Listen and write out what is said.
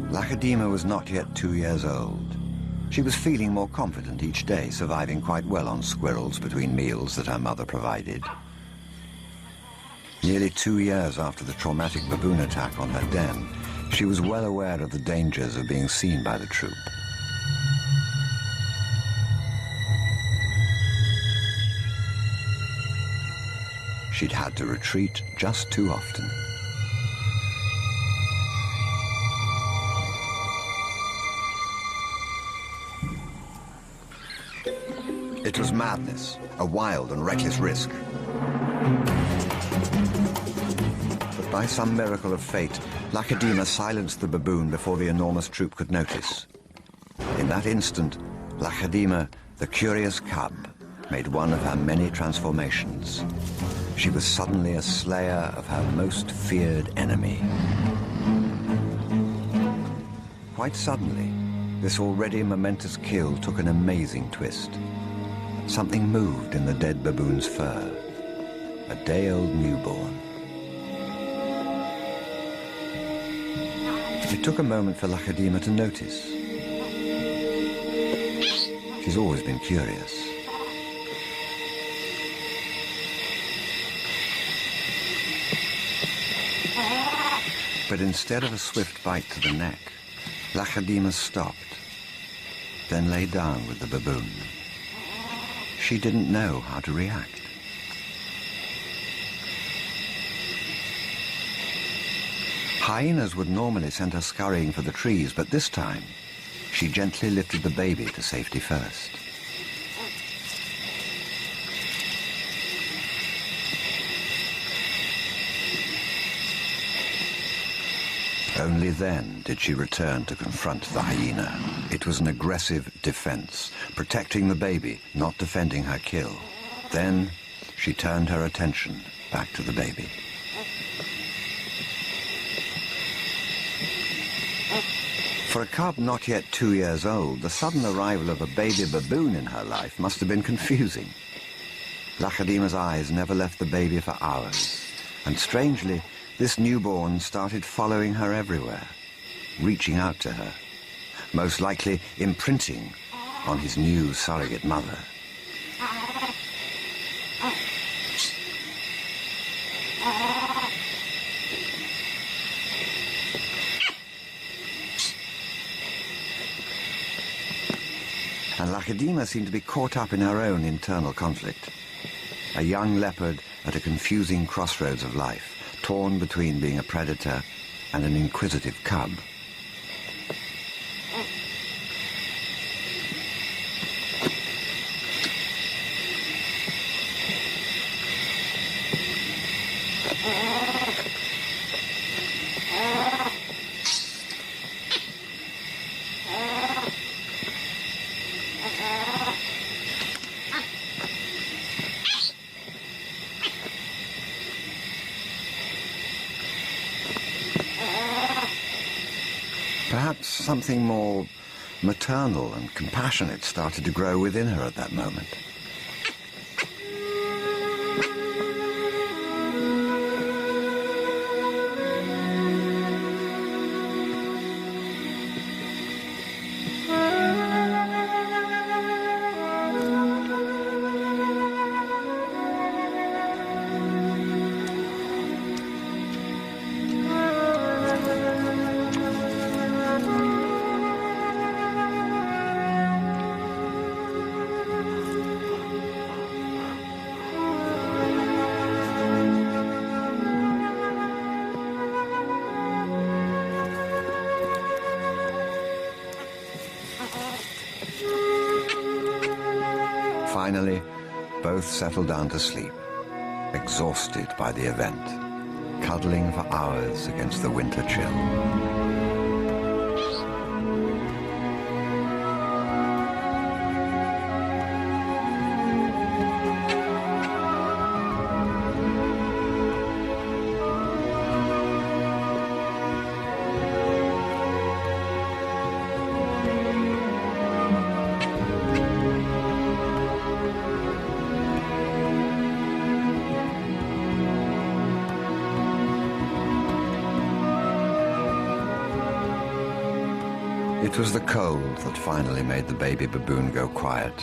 Lakedima was not yet 2 years old. She was feeling more confident each day, surviving quite well on squirrels between meals that her mother provided. Nearly 2 years after the traumatic baboon attack on her den, she was well aware of the dangers of being seen by the troop. She'd had to retreat just too often. It was madness, a wild and reckless risk. But by some miracle of fate, Lakedima silenced the baboon before the enormous troop could notice. In that instant, Lakedima, the curious cub, made one of her many transformations. She was suddenly a slayer of her most feared enemy. Quite suddenly, this already momentous kill took an amazing twist. Something moved in the dead baboon's fur. A day-old newborn. It took a moment for Lakedima to notice. She's always been curious. But instead of a swift bite to the neck, Lakedima stopped, then lay down with the baboon. She didn't know how to react. Hyenas would normally send her scurrying for the trees, but this time, she gently lifted the baby to safety first. Only then did she return to confront the hyena. It was an aggressive defense, protecting the baby, not defending her kill. Then she turned her attention back to the baby. For a cub not yet 2 years old, the sudden arrival of a baby baboon in her life must have been confusing. Lakedima's eyes never left the baby for hours, and strangely, this newborn started following her everywhere, reaching out to her, most likely imprinting on his new surrogate mother. And Lakedima seemed to be caught up in her own internal conflict. A young leopard at a confusing crossroads of life, torn between being a predator and an inquisitive cub. Perhaps something more maternal and compassionate started to grow within her at that moment. Finally, both settled down to sleep, exhausted by the event, cuddling for hours against the winter chill. It was the cold that finally made the baby baboon go quiet.